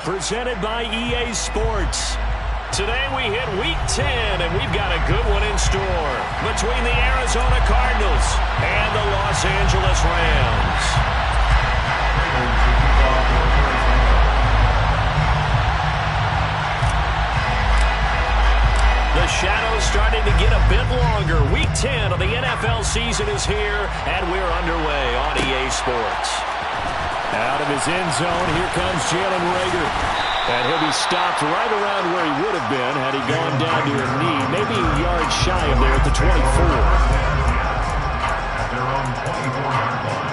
presented by EA Sports. Today we hit Week 10, and we've got a good one in store between the Arizona Cardinals and the Los Angeles Rams. The shadow's starting to get a bit longer. Week 10 of the NFL season is here, and we're underway on EA Sports. Out of his end zone, here comes Jalen Reagor. And he'll be stopped right around where he would have been had he gone down to a knee, maybe a yard shy of there at the 24. At their own 24-yard line.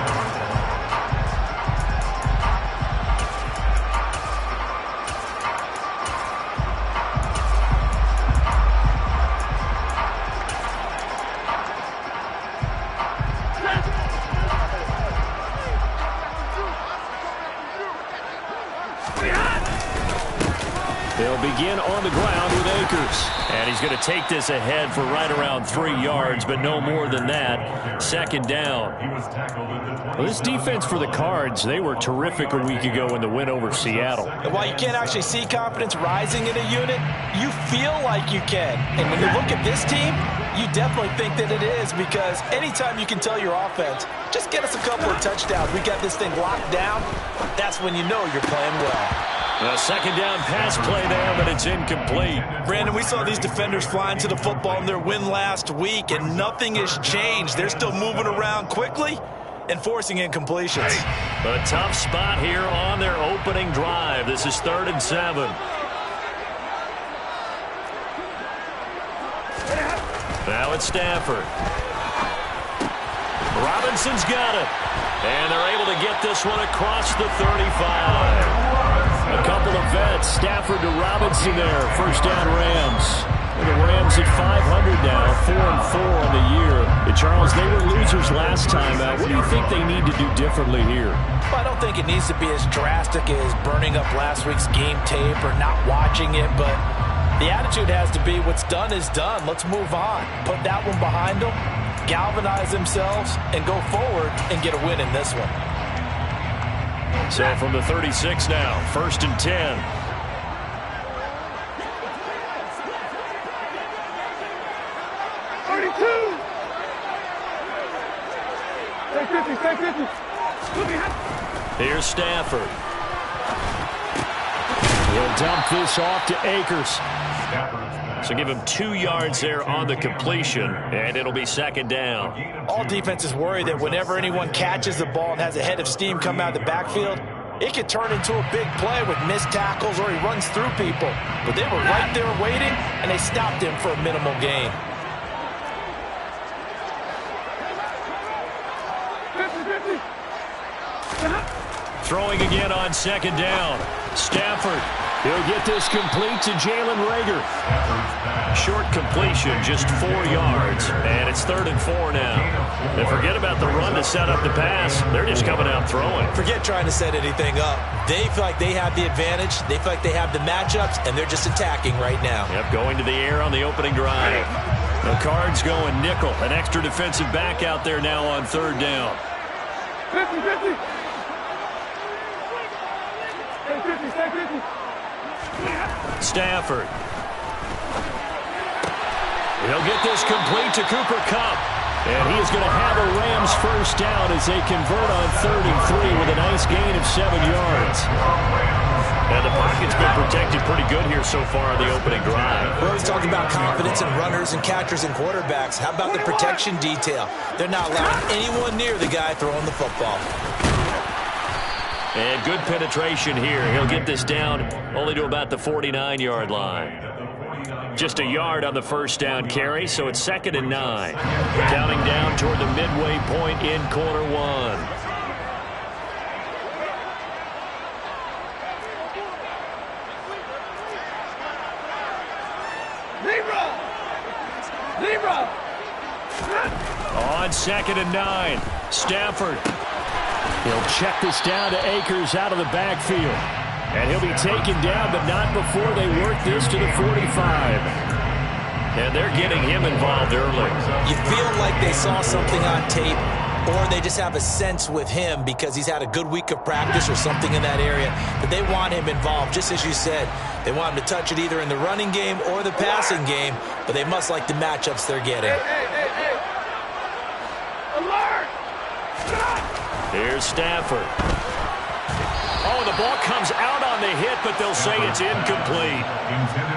They'll begin on the ground with Akers. And he's going to take this ahead for right around 3 yards, but no more than that. Second down. Well, this defense for the Cards, they were terrific a week ago in the win over Seattle. And while you can't actually see confidence rising in a unit, you feel like you can. And when you look at this team, you definitely think that it is, because anytime you can tell your offense, just get us a couple of touchdowns, we got this thing locked down, that's when you know you're playing well. A second down pass play there, but it's incomplete. Brandon, we saw these defenders flying to the football in their win last week, and nothing has changed. They're still moving around quickly and forcing incompletions. A tough spot here on their opening drive. This is 3rd and 7. Now it's Stafford. Robinson's got it. And they're able to get this one across the 35. A couple of vets, Stafford to Robinson there. First down, Rams. The Rams at 500 now, 4-4 on the year. And Charles, they were losers last time out. What do you think they need to do differently here? Well, I don't think it needs to be as drastic as burning up last week's game tape or not watching it, but the attitude has to be what's done is done. Let's move on. Put that one behind them, galvanize themselves, and go forward and get a win in this one. So from the 36 now, 1st and 10. Here's Stafford. He'll dump this off to Akers. So give him 2 yards there on the completion, and it'll be second down. All defenses worry that whenever anyone catches the ball and has a head of steam come out of the backfield, it could turn into a big play with missed tackles or he runs through people. But they were right there waiting, and they stopped him for a minimal gain. Throwing again on second down. Stafford. He'll get this complete to Jalen Reagor. Short completion, just 4 yards. And it's 3rd and 4 now. And forget about the run to set up the pass. They're just coming out throwing. Forget trying to set anything up. They feel like they have the advantage. They feel like they have the matchups, and they're just attacking right now. Yep, going to the air on the opening drive. The Cards going nickel. An extra defensive back out there now on 3rd down. 50-50. Stafford. He'll get this complete to Cooper Kupp. And he is going to have a Rams first down as they convert on 3rd and 3 with a nice gain of 7 yards. And the pocket's been protected pretty good here so far on the opening drive. We always talk about confidence in runners and catchers and quarterbacks. How about the protection detail? They're not allowing anyone near the guy throwing the football. And good penetration here. He'll get this down only to about the 49-yard line. Just a yard on the first down carry, so it's 2nd and 9. Counting down toward the midway point in quarter 1. On 2nd and 9, Stafford. He'll check this down to Akers out of the backfield. And he'll be taken down, but not before they work this to the 45. And they're getting him involved early. You feel like they saw something on tape or they just have a sense with him because he's had a good week of practice or something in that area that they want him involved. Just as you said, they want him to touch it either in the running game or the passing game, but they must like the matchups they're getting. Hey. Alert! Here's Stafford. Oh, the ball comes out on the hit, but they'll say it's incomplete.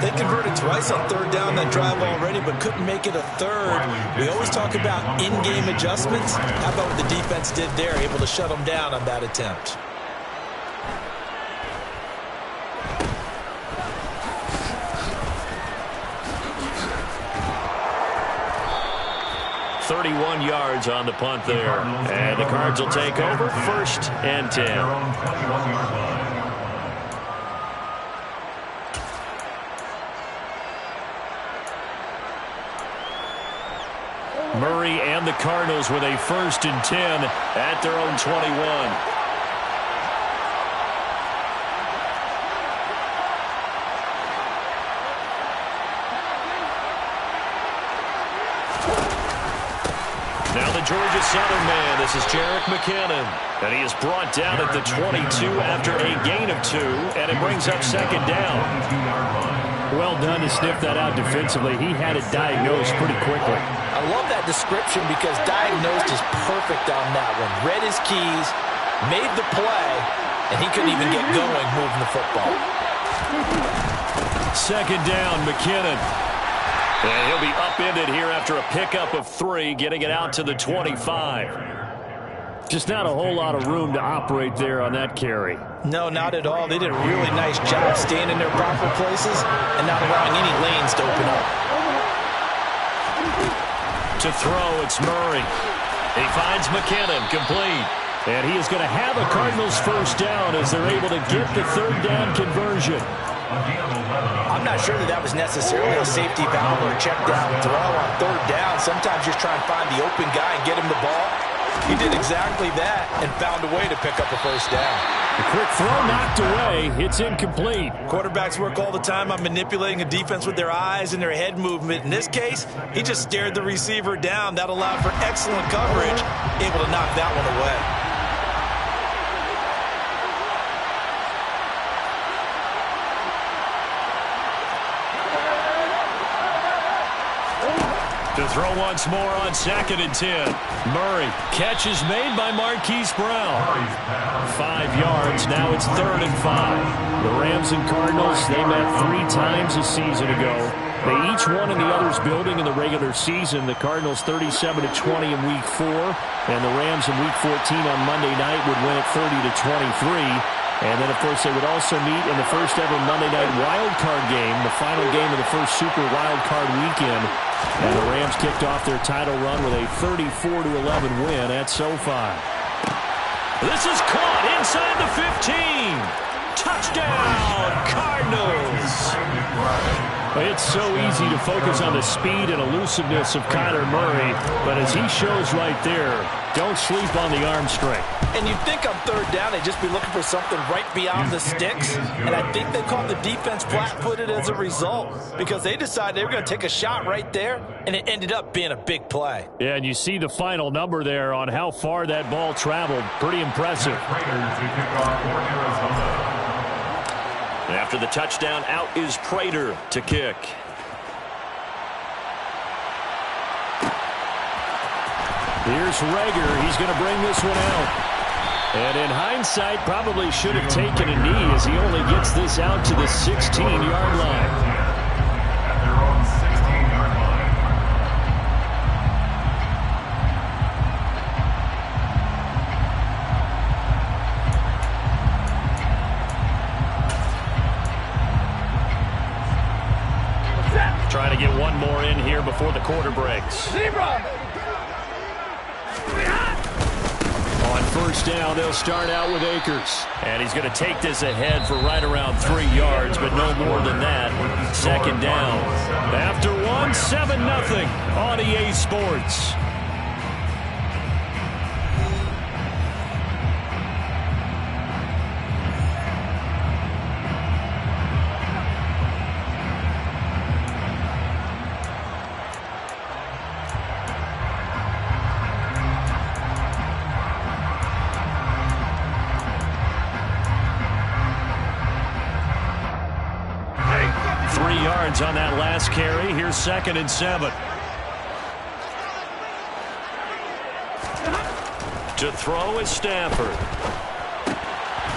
They converted twice on third down that drive already, but couldn't make it a third. We always talk about in-game adjustments. How about what the defense did there, able to shut them down on that attempt? .31 yards on the punt there. And the Cards will take over, 1st and 10. Murray and the Cardinals with a 1st and 10 at their own 21. Now the Georgia Southern man, this is Jerick McKinnon. And he is brought down at the 22 after a gain of 2, and it brings up 2nd down. Well done to sniff that out defensively. He had it diagnosed pretty quickly. I love that description because diagnosed is perfect on that one. Read his keys, made the play, and he couldn't even get going moving the football. 2nd down, McKinnon. And he'll be upended here after a pickup of 3, getting it out to the 25. Just not a whole lot of room to operate there on that carry. No, not at all. They did a really nice job staying in their proper places and not allowing any lanes to open up. To throw, it's Murray. He finds McKinnon, complete. And he is going to have a Cardinals 1st down as they're able to get the 3rd down conversion. I'm not sure that was necessarily a safety valve or a check down throw on 3rd down. Sometimes just try and find the open guy and get him the ball. He did exactly that and found a way to pick up a 1st down. The quick throw knocked away. It's incomplete. Quarterbacks work all the time on manipulating a defense with their eyes and their head movement. In this case, he just stared the receiver down. That allowed for excellent coverage, able to knock that one away. To throw once more on 2nd and 10. Murray. Catch is made by Marquise Brown. 5 yards. Now it's 3rd and 5. The Rams and Cardinals, they met 3 times a season ago. They each won in the other's building in the regular season. The Cardinals 37-20 in Week 4. And the Rams in Week 14 on Monday night would win it 30-23. And then, of course, they would also meet in the first ever Monday night wild card game, the final game of the first Super Wild Card weekend. And the Rams kicked off their title run with a 34-11 win at SoFi. This is caught inside the 15. Touchdown, Cardinals. It's so easy to focus on the speed and elusiveness of Kyler Murray, but as he shows right there, don't sleep on the arm strength. And you'd think on 3rd down they'd just be looking for something right beyond the sticks. And I think they called the defense flat-footed as a result because they decided they were going to take a shot right there, and it ended up being a big play. Yeah, and you see the final number there on how far that ball traveled. Pretty impressive. After the touchdown, out is Prater to kick. Here's Rager. He's going to bring this one out. And in hindsight, probably should have taken a knee as he only gets this out to the 16-yard line. Trying to get one more in here before the quarter breaks. On 1st down, they'll start out with Akers. And he's going to take this ahead for right around 3 yards, but no more than that. 2nd down. After 1, 7-0 on EA Sports. 30 yards on that last carry. Here's 2nd and 7. To throw is Stafford.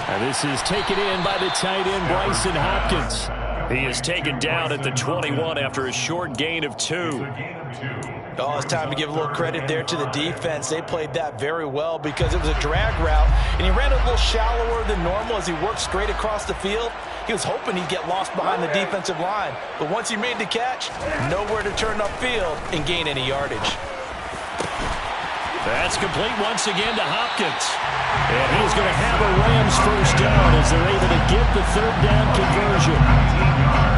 And this is taken in by the tight end, Bryson Hopkins. He is taken down at the 21 after a short gain of 2. Oh, it's time to give a little credit there to the defense. They played that very well because it was a drag route, and he ran a little shallower than normal as he worked straight across the field. He was hoping he'd get lost behind the defensive line, but once he made the catch, nowhere to turn upfield and gain any yardage. That's complete once again to Hopkins. And he's going to have a Rams first down as they're able to get the 3rd down conversion.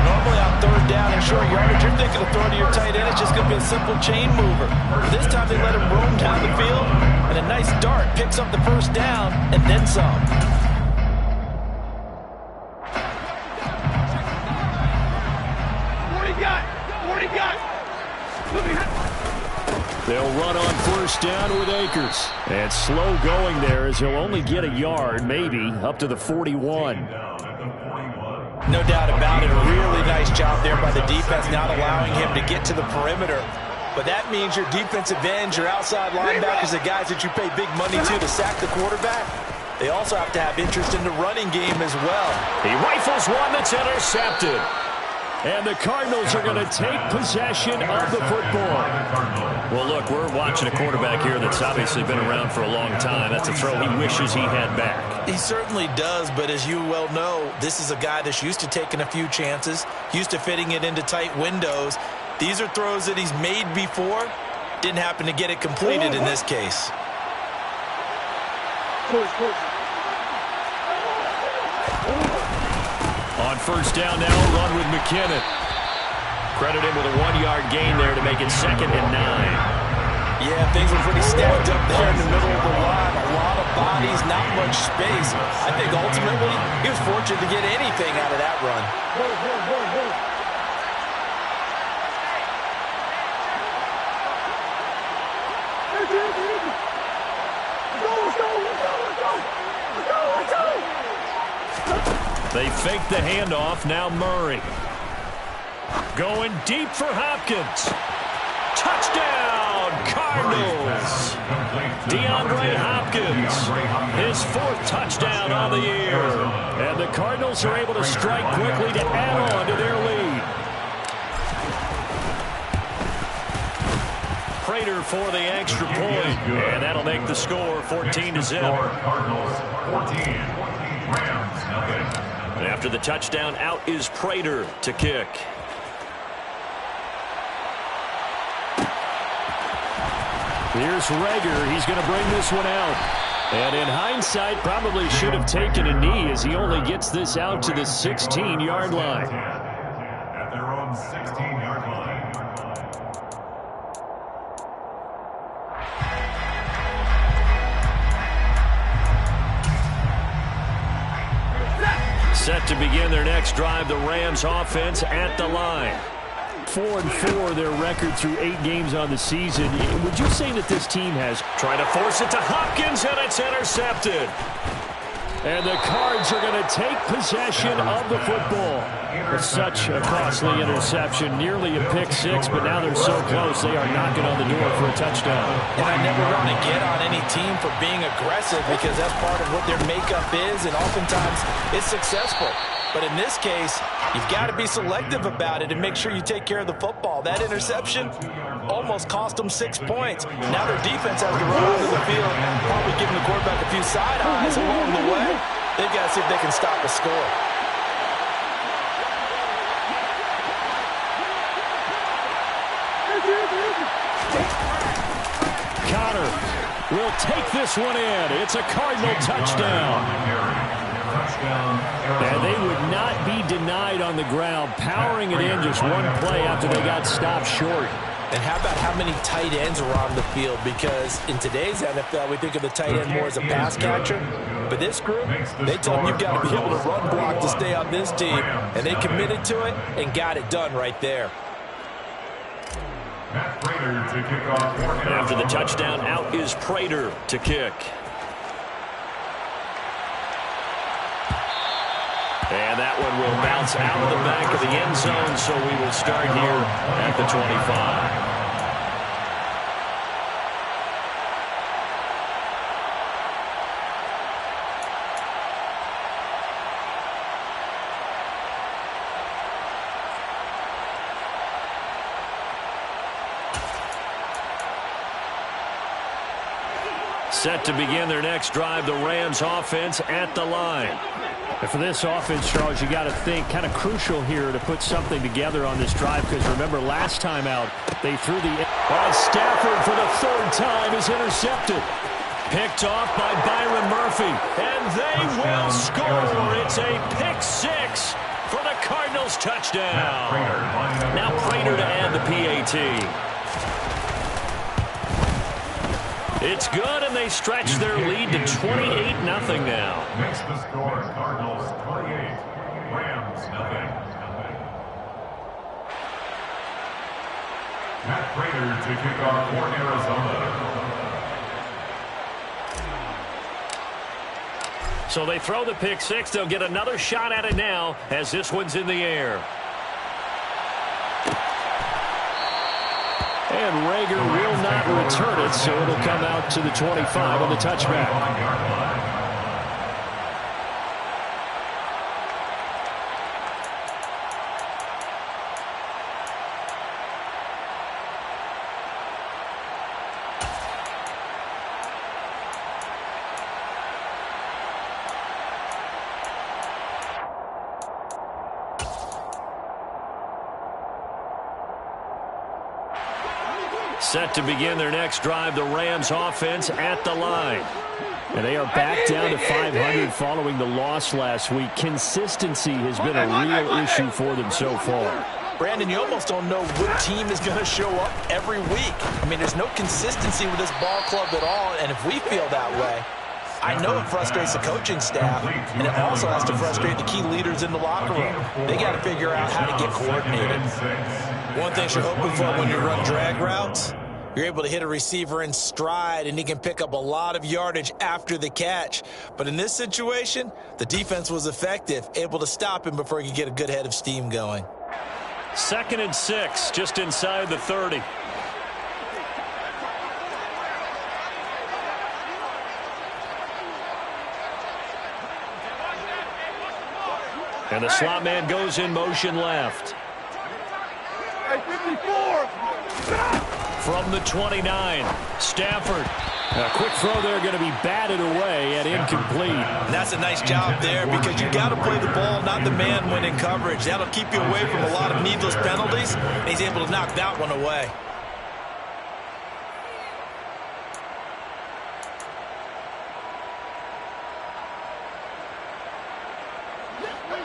Normally on 3rd down and short yardage, you're thinking of throwing to your tight end. It's just going to be a simple chain mover. But this time they let him roam down the field, and a nice dart picks up the 1st down and then some. What do you got? What do you got? They'll run on 1st down with Akers. And slow going there as he'll only get a yard, maybe, up to the 41. No doubt about it. Really nice job there by the defense, not allowing him to get to the perimeter. But that means your defensive ends, your outside linebackers, the guys that you pay big money to sack the quarterback, they also have to have interest in the running game as well. He rifles one that's intercepted. And the Cardinals are going to take possession of the football. Well, look, we're watching a quarterback here that's obviously been around for a long time. That's a throw he wishes he had back. He certainly does, but as you well know, this is a guy that's used to taking a few chances, used to fitting it into tight windows. These are throws that he's made before. Didn't happen to get it completed in this case. On 1st down now, run with McKinnon. Credit him with a 1-yard gain there to make it 2nd and 9. Yeah, things were pretty stacked up there in the middle of the line. A lot of bodies, not much space. I think ultimately he was fortunate to get anything out of that run. They fake the handoff. Now Murray. Going deep for Hopkins. Touchdown, Cardinals. DeAndre Hopkins, his 4th touchdown on the year. And the Cardinals are able to strike quickly to add on to their lead. Prater for the extra point. And that'll make the score 14-0. After the touchdown, out is Prater to kick. Here's Rager. He's going to bring this one out. And in hindsight, probably should have taken a knee as he only gets this out to the 16-yard line. At their own 16-yard line. Set to begin their next drive, the Rams offense at the line. 4-4 their record through 8 games on the season. Would you say that this team has... Trying to force it to Hopkins, and it's intercepted. And the Cards are going to take possession of the football. It's such a costly interception, nearly a pick 6, but now they're so close they are knocking on the door for a touchdown. And I never want to get on any team for being aggressive because that's part of what their makeup is, and oftentimes it's successful. But in this case, you've got to be selective about it and make sure you take care of the football. That interception almost cost them 6 points. Now their defense has to run onto the field, probably giving the quarterback a few side eyes along the way. They've got to see if they can stop a score. Connor will take this one in. It's a Cardinal touchdown. And they would not be denied on the ground, powering it in just one play after they got stopped short. And how about how many tight ends are on the field? Because in today's NFL, we think of the tight end more as a pass catcher. But this group, they told them you've got to be able to run block to stay on this team. And they committed to it and got it done right there. After the touchdown, out is Prater to kick. And that one will bounce out of the back of the end zone, so we will start here at the 25. Set to begin their next drive, the Rams offense at the line. And for this offense, Charles, you got to think kind of crucial here to put something together on this drive, because remember last time out they threw the Stafford for the third time is intercepted. Picked off by Byron Murphy, and they will score. It's a pick six for the Cardinals touchdown. Now Prater to add the PAT. It's good, and they stretch their lead to 28-0 now. Makes the score Cardinals 28, Rams 0. Matt Prater to kick off for Arizona. So they throw the pick six. They'll get another shot at it now as this one's in the air. And Rager will not return it, so it'll come out to the 25 on the touchback. Set to begin their next drive, the Rams offense at the line. And they are back down to 500 following the loss last week. Consistency has been a real issue for them so far. Brandon, you almost don't know what team is going to show up every week. I mean, there's no consistency with this ball club at all, and if we feel that way, I know it frustrates the coaching staff, and it also has to frustrate the key leaders in the locker room. They got to figure out how to get coordinated. One thing you're hoping for when you run drag routes, you're able to hit a receiver in stride, and he can pick up a lot of yardage after the catch. But in this situation, the defense was effective, able to stop him before he could get a good head of steam going. 2nd and 6, just inside the 30. And the slot man goes in motion left. From the 29, Stafford. A quick throw there, going to be batted away and incomplete. And that's a nice job there, because you got to play the ball, not the man when in coverage. That'll keep you away from a lot of needless penalties, and he's able to knock that one away.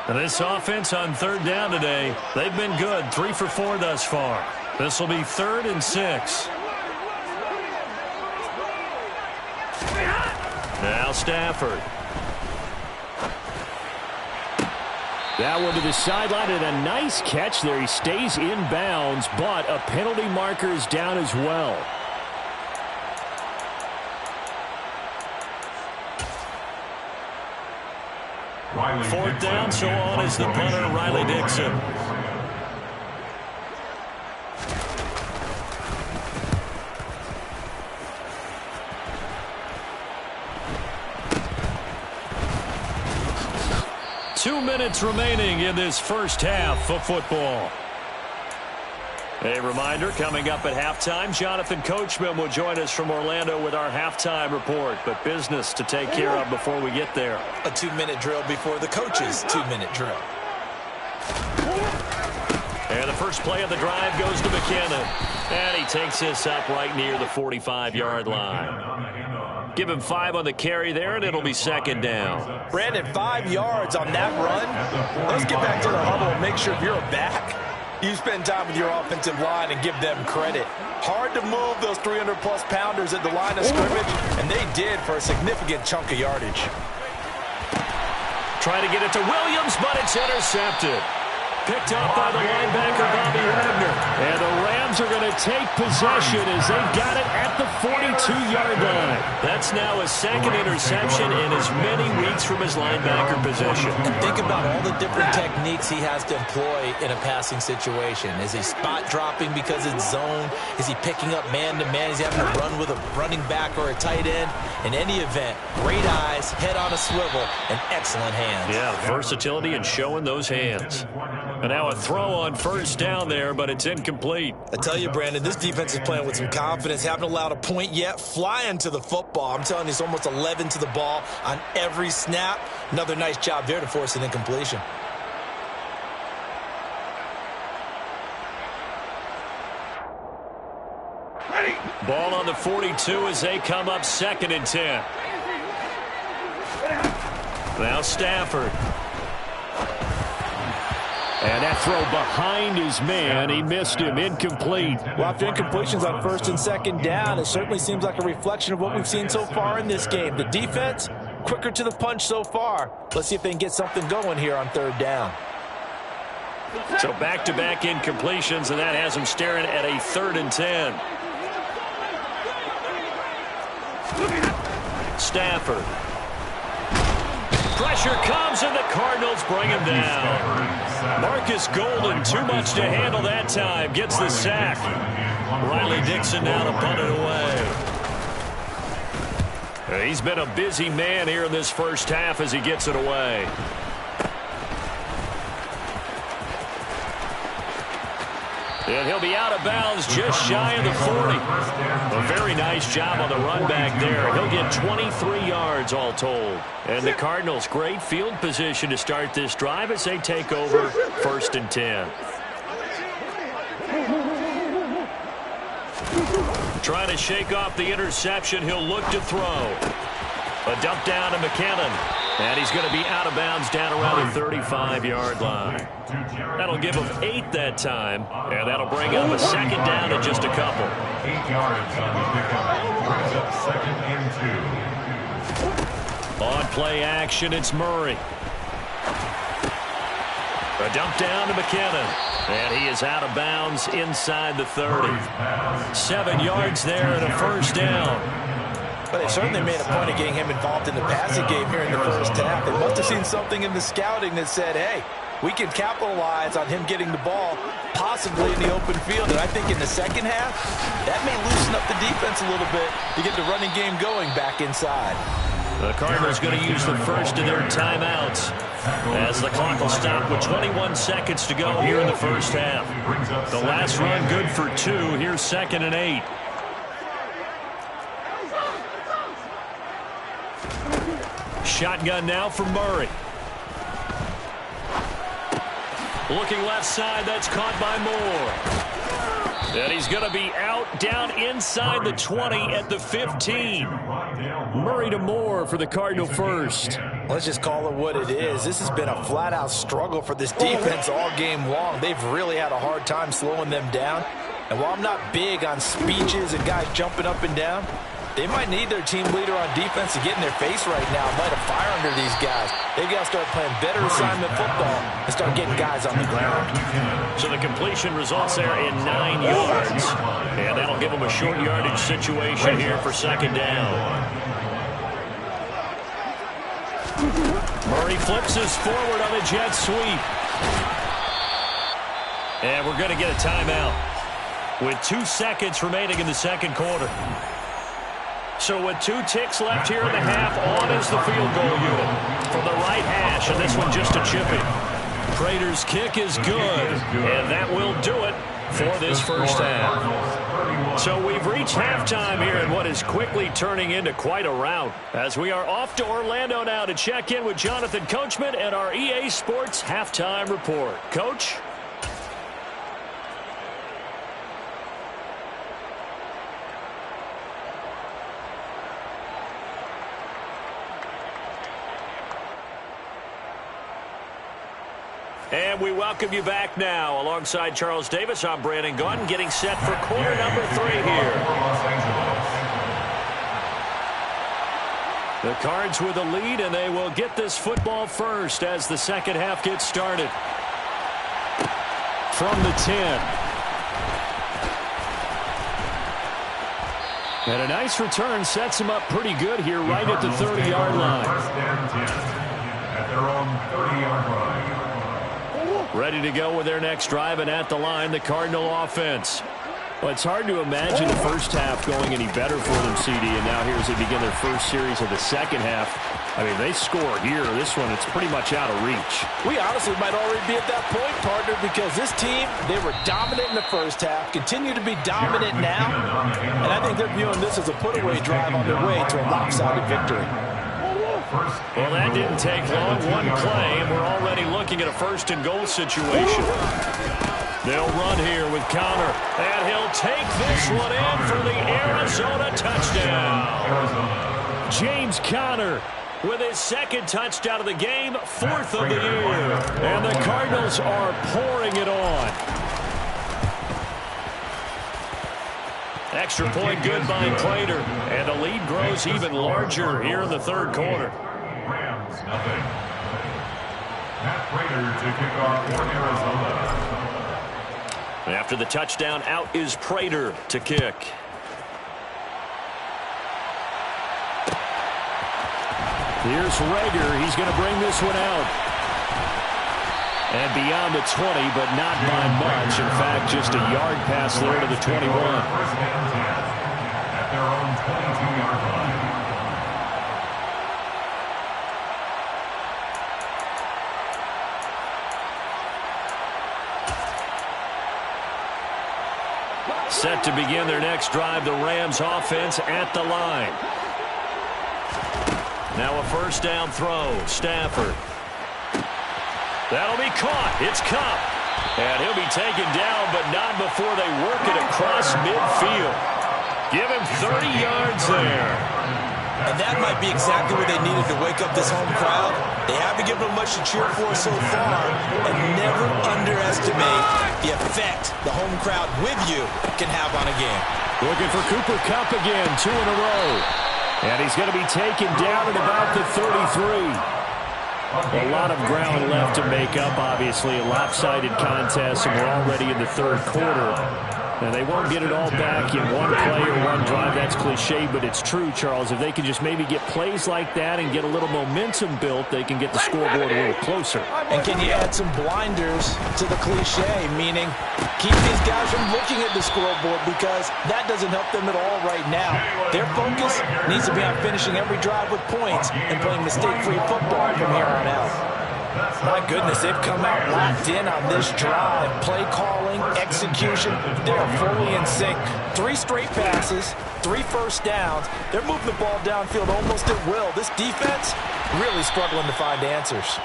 And this offense on 3rd down today, they've been good. 3 for 4 thus far. This will be 3rd and 6. Now Stafford. That one to the sideline, and a nice catch there. He stays in bounds, but a penalty marker is down as well. Fourth down, so on is the punter, Riley Dixon. Two minutes remaining in this first half of football. A reminder, coming up at halftime, Jonathan Coachman will join us from Orlando with our halftime report, but business to take care of before we get there. A 2-minute drill before the coach's 2-minute drill. And the first play of the drive goes to McKinnon. And he takes this up right near the 45-yard line. Give him 5 on the carry there, and it'll be 2nd down. Brandon, 5 yards on that run. Let's get back to the huddle and make sure if you're back, you spend time with your offensive line and give them credit. Hard to move those 300-plus pounders at the line of scrimmage, and they did for a significant chunk of yardage. Trying to get it to Williams, but it's intercepted. Picked up by the linebacker, Bobby Wagner. And the Rams are going to take possession as they've got it at the 42-yard line. That's now his second interception in as many weeks from his linebacker position. And think about all the different techniques he has to employ in a passing situation. Is he spot dropping because it's zone? Is he picking up man-to-man? Is he having to run with a running back or a tight end? In any event, great eyes, head on a swivel, and excellent hands. Yeah, versatility and showing those hands. And now a throw on first down there, but it's incomplete. I tell you, Brandon, this defense is playing with some confidence. Haven't allowed a point yet. Flying to the football. I'm telling you, it's almost 11 to the ball on every snap. Another nice job there to force an incompletion. Ball on the 42 as they come up 2nd and 10. Now Stafford. And that throw behind his man. He missed him. Incomplete. Well, after incompletions on 1st and 2nd down, it certainly seems like a reflection of what we've seen so far in this game. The defense, quicker to the punch so far. Let's see if they can get something going here on 3rd down. So back-to-back incompletions, and that has him staring at a 3rd and 10. Stafford. Pressure comes, and the Cardinals bring him down. Marcus Golden, too much to handle that time. Gets the sack. Riley Dixon now to punt it away. He's been a busy man here in this first half as he gets it away. And he'll be out of bounds just shy of the 40. A very nice job on the run back there. He'll get 23 yards all told. And the Cardinals, great field position to start this drive as they take over 1st and 10. Trying to shake off the interception. He'll look to throw. A dump down to McKinnon. And he's going to be out of bounds down around the 35-yard line. That'll give him 8 that time, and that'll bring up a 2nd down in just a couple. 8 yards on the pickup. Brings up 2nd and 2. On play action, it's Murray. A dump down to McKinnon. And he is out of bounds inside the 30. 7 yards there and a 1st down. But they certainly made a point of getting him involved in the passing game here in the first half. They must have seen something in the scouting that said, hey, we can capitalize on him getting the ball, possibly in the open field. And I think in the second half, that may loosen up the defense a little bit to get the running game going back inside. The Cardinals going to use the first of their timeouts as the clock will stop with 21 seconds to go here in the first half. The last run good for 2. Here's 2nd and 8. Shotgun now for Murray. Looking left side, that's caught by Moore. And he's going to be out down inside the 20 at the 15. Murray to Moore for the Cardinal first. Let's just call it what it is. This has been a flat-out struggle for this defense all game long. They've really had a hard time slowing them down. And while I'm not big on speeches and guys jumping up and down, they might need their team leader on defense to get in their face right now and light a fire under these guys. They've got to start playing better assignment football and start getting guys on the ground. So the completion results there in 9 yards. And that'll give them a short yardage situation here for 2nd down. Murray flips us forward on a jet sweep. And we're going to get a timeout with 2 seconds remaining in the 2nd quarter. So with 2 ticks left here in the half, on is the field goal unit from the right hash, and this one just a chipping. Prater's kick is good, and that will do it for this first half. So we've reached halftime here in what is quickly turning into quite a rout, as we are off to Orlando now to check in with Jonathan Coachman and our EA Sports Halftime Report. Coach? And we welcome you back now. Alongside Charles Davis, I'm Brandon Gaudin, getting set for quarter number 3 here. The Cards with the lead, and they will get this football first as the second half gets started. from the 10. And a nice return sets him up pretty good here right at the 30-yard line. First and 10 at their own 30-yard line. Ready to go with their next drive, and at the line, the Cardinal offense. Well, it's hard to imagine the first half going any better for them, CD, and now here as they begin their first series of the second half. I mean, they score here. This one, it's pretty much out of reach. We honestly might already be at that point, partner, because this team, they were dominant in the first half, continue to be dominant now, and I think they're viewing this as a put-away drive on their way to a lopsided victory. Well, that didn't take long. One play, and we're already looking at a first-and-goal situation. They'll run here with Connor, and he'll take this one in for the Arizona touchdown. James Conner with his second touchdown of the game, fourth of the year. And the Cardinals are pouring it on. Extra point good by Prater. And the lead grows even larger here in the third quarter. Rams, nothing. Matt Prater to kick off for Arizona. After the touchdown, out is Prater to kick. Here's Rager. He's going to bring this one out. And beyond the 20, but not by much. In fact, just a yard pass there to the 21. First and 10 at their own 22-yard line. Set to begin their next drive, the Rams offense at the line. Now a first down throw, Stafford. That'll be caught. It's Kupp. And he'll be taken down, but not before they work it across midfield. Give him 30 yards there. And that might be exactly what they needed to wake up this home crowd. They haven't given them much to cheer for so far, and never underestimate the effect the home crowd with you can have on a game. Looking for Cooper Kupp again, 2 in a row. And he's going to be taken down at about the 33. A lot of ground left to make up, obviously. A lopsided contest, and we're already in the third quarter. And they won't get it all back in one play or one drive. That's cliche, but it's true, Charles. If they can just maybe get plays like that and get a little momentum built, they can get the scoreboard a little closer. And can you add some blinders to the cliche, meaning keep these guys from looking at the scoreboard, because that doesn't help them at all right now. Their focus needs to be on finishing every drive with points and playing mistake-free football from here on out. My goodness, they've come out locked in on this drive. Play calling, execution, they are fully in sync. 3 straight passes, 3 first downs. They're moving the ball downfield almost at will. This defense really struggling to find answers.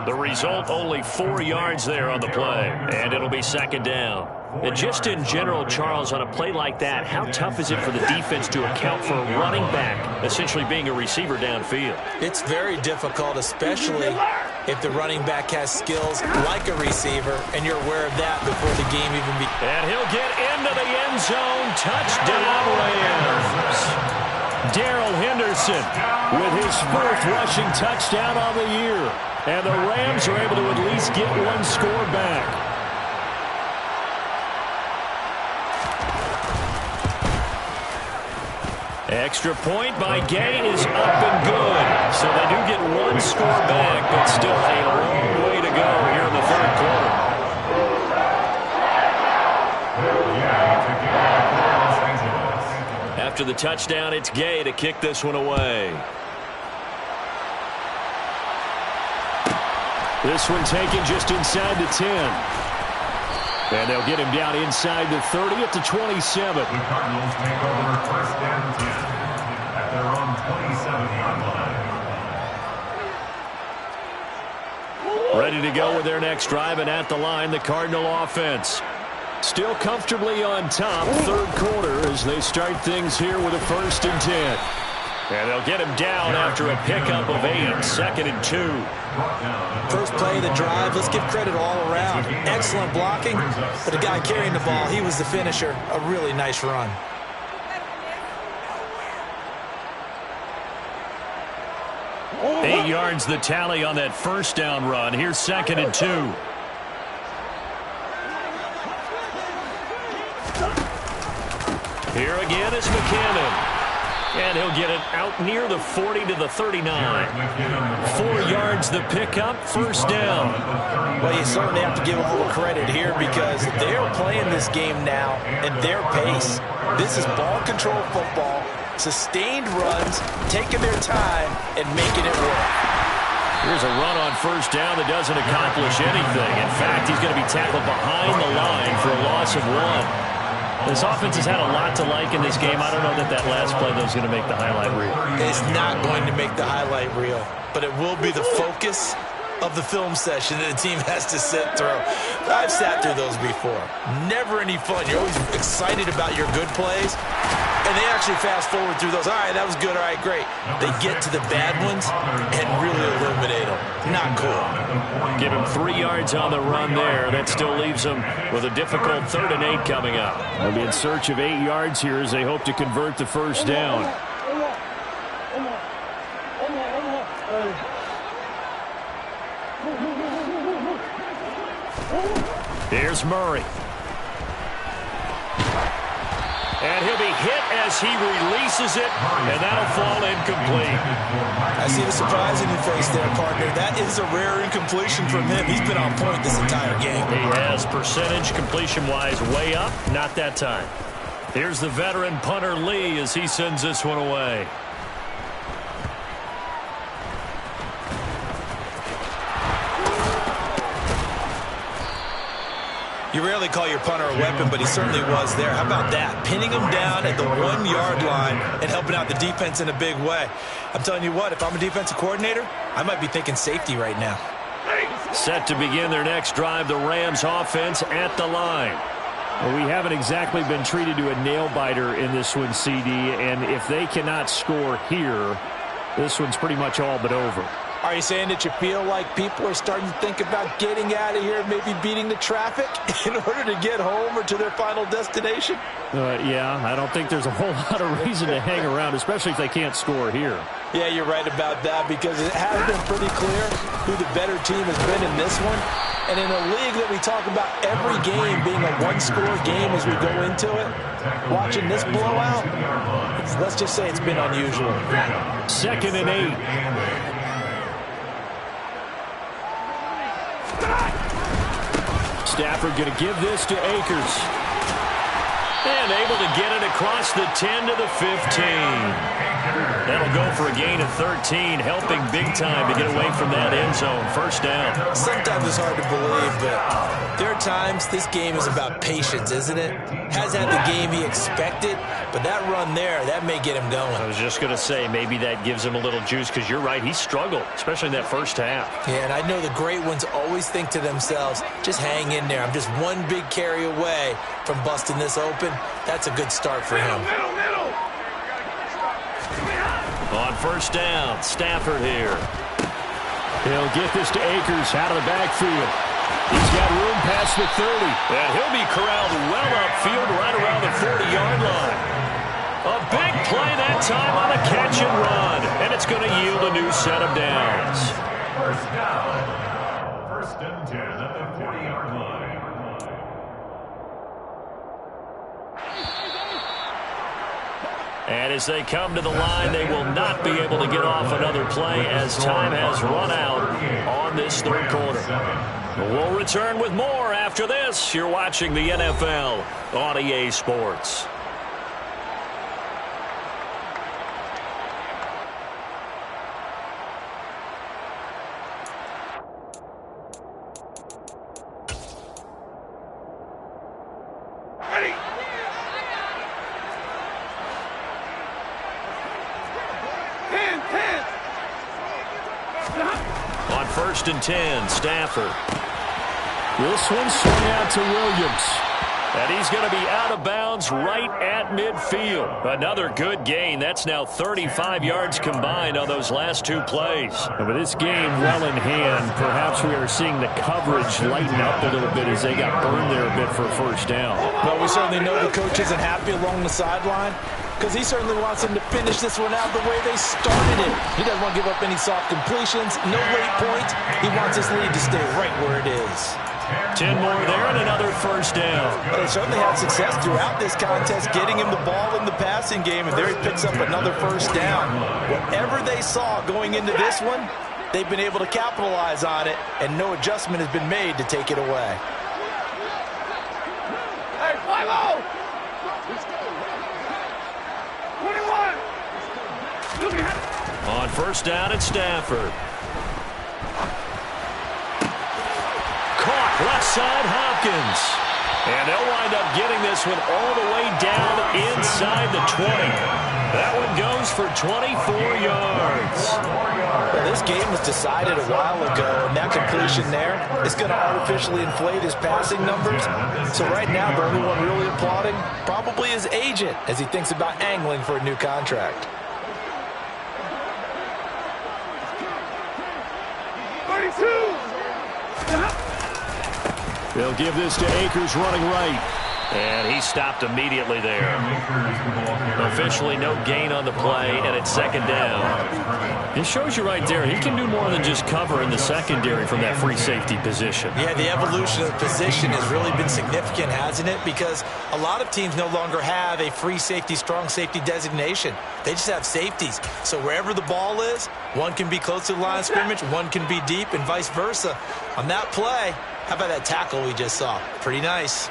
The result, only 4 yards there on the play, and it'll be second down. And just in general, Charles, on a play like that, how tough is it for the defense to account for a running back essentially being a receiver downfield? It's very difficult, especially if the running back has skills like a receiver, and you're aware of that before the game even begins. And he'll get into the end zone. Touchdown, Rams. Darrell Henderson with his 4th rushing touchdown on the year. And the Rams are able to at least get one score back. Extra point by Gay is up and good. So they do get one score back, but still a long way to go here in the third quarter. After the touchdown, it's Gay to kick this one away. This one taken just inside the 10. And they'll get him down inside the 30 at the 27. The Cardinals take over first and 10 at their own 27-yard line. Ready to go with their next drive, and at the line, the Cardinal offense. Still comfortably on top, third quarter, as they start things here with a first and 10. And they'll get him down after a pickup of 8, second and 2. First play of the drive, let's give credit all around. Excellent blocking, but the guy carrying the ball, he was the finisher. A really nice run. Eight yards the tally on that first down run. Here's second and 2. Here again is McKinnon. And he'll get it out near the 40 to the 39. 4 yards the pickup, first down. Well, you certainly have to give them a little credit here because they're playing this game now at their pace. This is ball control football, sustained runs, taking their time, and making it work. Here's a run on first down that doesn't accomplish anything. In fact, he's going to be tackled behind the line for a loss of 1. This offense has had a lot to like in this game. I don't know that last play, though, is going to make the highlight reel. It's not going to make the highlight reel, but it will be the focus of the film session that the team has to sit through. I've sat through those before. Never any fun. You're always excited about your good plays, and they actually fast forward through those. All right, that was good. All right, great. They get to the bad ones and really illuminate them. Not cool. Give him 3 yards on the run there. That still leaves them with a difficult 3rd and 8 coming up. They'll be in search of 8 yards here as they hope to convert the first down. Here's Murray. And he'll be hit as he releases it, and that'll fall incomplete. I see the surprise in your face there, partner. That is a rare incompletion from him. He's been on point this entire game. He has percentage completion-wise way up, not that time. Here's the veteran punter Lee as he sends this one away. You rarely call your punter a weapon, but he certainly was there. How about that? Pinning him down at the 1-yard line and helping out the defense in a big way. I'm telling you what, if I'm a defensive coordinator, I might be thinking safety right now. Set to begin their next drive, the Rams offense at the line. Well, we haven't exactly been treated to a nail-biter in this one, CD, and if they cannot score here, this one's pretty much all but over. Are you saying that you feel like people are starting to think about getting out of here, maybe beating the traffic in order to get home or to their final destination? Yeah, I don't think there's a whole lot of reason to hang around, especially if they can't score here. Yeah, you're right about that because it has been pretty clear who the better team has been in this one. And in a league that we talk about every game being a one-score game as we go into it, watching this blowout, let's just say it's been unusual. 2nd and 8. Stafford going to give this to Akers. And able to get it across the 10 to the 15. That'll go for a gain of 13, helping big time to get away from that end zone. First down. Sometimes it's hard to believe, but there are times this game is about patience, isn't it? Has had the game he expected, but that run there, that may get him going. I was just going to say, maybe that gives him a little juice because you're right, he struggled, especially in that first half. Yeah, and I know the great ones always think to themselves, just hang in there. I'm just one big carry away from busting this open. That's a good start for him. On first down, Stafford here. He'll get this to Akers out of the backfield. He's got room past the 30. And he'll be corralled well upfield right around the 40-yard line. A big play that time on a catch and run. And it's going to yield a new set of downs. First down. 1st and 10 at the 40-yard line. And as they come to the line, they will not be able to get off another play as time has run out on this 3rd quarter. We'll return with more after this. You're watching the NFL on EA Sports. On 1st and 10, Stafford. This one swung out to Williams. And he's going to be out of bounds right at midfield. Another good gain. That's now 35 yards combined on those last 2 plays. And with this game well in hand, perhaps we are seeing the coverage lighten up a little bit as they got burned there a bit for a first down. Well, we certainly know the coach isn't happy along the sideline because he certainly wants them to finish this one out the way they started it. He doesn't want to give up any soft completions, no late points. He wants his lead to stay right where it is. 10 more there and another first down. But they certainly had success throughout this contest getting him the ball in the passing game, and there he picks up another first down. Whatever they saw going into this one, they've been able to capitalize on it, and no adjustment has been made to take it away. Hey, 5-0! 21! On first down at Stafford. Caught left side Hopkins. And they'll wind up getting this one all the way down inside the 20. That one goes for 24 yards. Well, this game was decided a while ago, and that completion there is going to artificially inflate his passing numbers. So right now, the only one really applauding probably his agent as he thinks about angling for a new contract. 32! They'll give this to Akers running right. And he stopped immediately there. Officially no gain on the play, and it's second down. It shows you right there, he can do more than just cover in the secondary from that free safety position. Yeah, the evolution of the position has really been significant, hasn't it? Because a lot of teams no longer have a free safety, strong safety designation. They just have safeties. So wherever the ball is, one can be close to the line of scrimmage, one can be deep, and vice versa. On that play, how about that tackle we just saw? Pretty nice.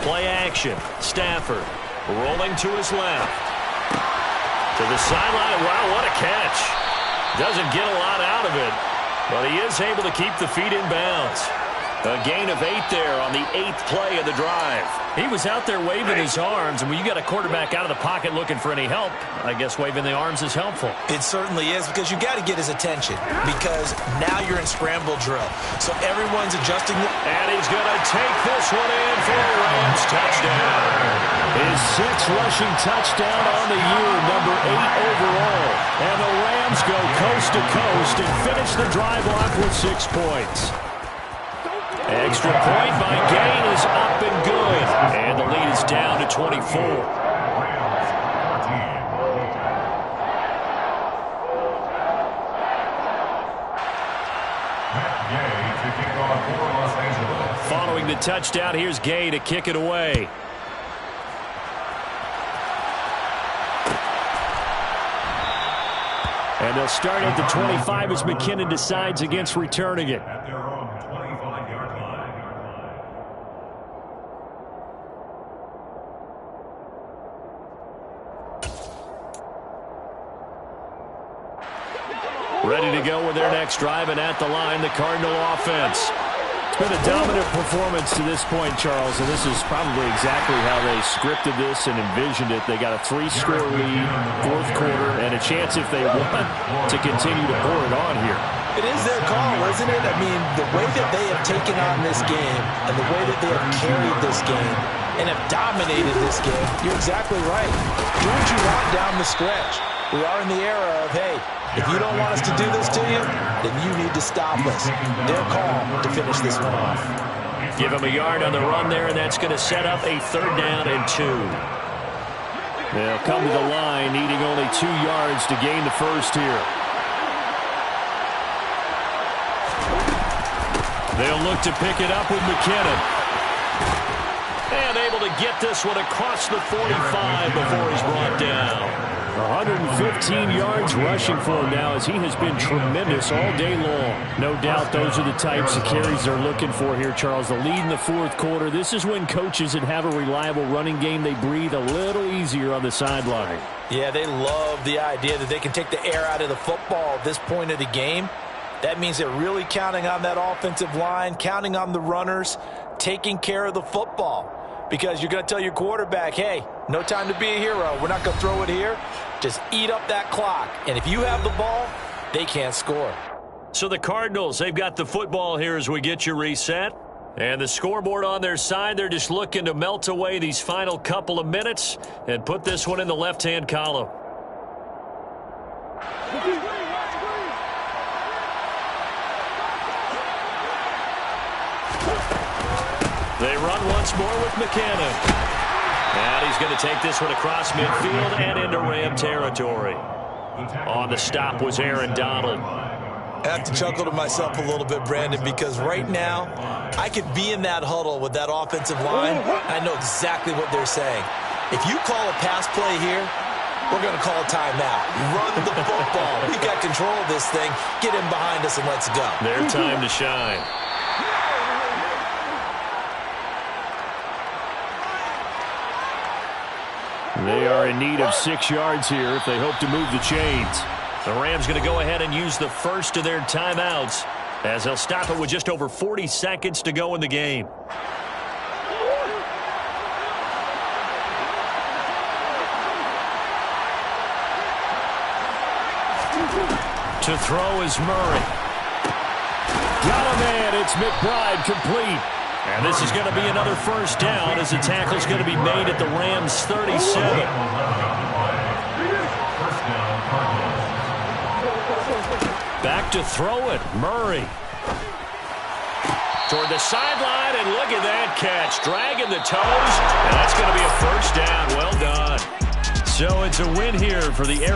Play action. Stafford rolling to his left. To the sideline. Wow, what a catch. Doesn't get a lot out of it, but he is able to keep the feet in bounds. A gain of 8 there on the 8th play of the drive. He was out there waving his arms, and when you got a quarterback out of the pocket looking for any help, I guess waving the arms is helpful. It certainly is, because you got to get his attention, because now you're in scramble drill. So everyone's adjusting. And he's going to take this one in for a Rams touchdown. His 6th rushing touchdown on the year, number 8 overall. And the Rams go coast to coast and finish the drive off with 6 points. Extra point by Gain is up and good. And the lead is down to 24. Following the touchdown, here's Gay to kick it away. And they'll start at the 25 as McKinnon decides against returning it. At their own 25-yard line. Ready to go with their next drive, and at the line, the Cardinal offense. It's been a dominant performance to this point, Charles, and this is probably exactly how they scripted this and envisioned it. They got a 3-score lead, 4th quarter, and a chance if they want to continue to pour it on here. It is their call, isn't it? I mean, the way that they have taken on this game and the way that they have carried this game and have dominated this game, you're exactly right. Do what you want down the stretch. We are in the era of, hey, if you don't want us to do this to you, then you need to stop us. Their call to finish this one off. Give him a yard on the run there, and that's going to set up a 3rd down and 2. They'll come to the line, needing only 2 yards to gain the first here. They'll look to pick it up with McKinnon. And able to get this one across the 45 before he's brought down. 115 yards rushing for him now, as he has been tremendous all day long. No doubt those are the types of carries they're looking for here, Charles. The lead in the 4th quarter. This is when coaches that have a reliable running game, they breathe a little easier on the sideline. Yeah, they love the idea that they can take the air out of the football at this point of the game. That means they're really counting on that offensive line, counting on the runners, taking care of the football. Because you're going to tell your quarterback, hey, no time to be a hero. We're not going to throw it here. Just eat up that clock. And if you have the ball, they can't score. So the Cardinals, they've got the football here as we get you reset. And the scoreboard on their side, they're just looking to melt away these final couple of minutes and put this one in the left-hand column. They run once more with McKinnon. And he's going to take this one across midfield and into Ram territory. On the stop was Aaron Donald. I have to chuckle to myself a little bit, Brandon, because right now I could be in that huddle with that offensive line. I know exactly what they're saying. If you call a pass play here, we're going to call a timeout. Run the football. We've got control of this thing. Get in behind us and let's go. Their time to shine. They are in need of 6 yards here if they hope to move the chains. The Rams going to go ahead and use the first of their timeouts as they'll stop it with just over 40 seconds to go in the game. To throw is Murray. Got a man. It's McBride complete. And this is going to be another first down as the tackle's going to be made at the Rams 37. Back to throw it. Murray. Toward the sideline, and look at that catch. Dragging the toes, and that's going to be a first down. Well done. So it's a win here for the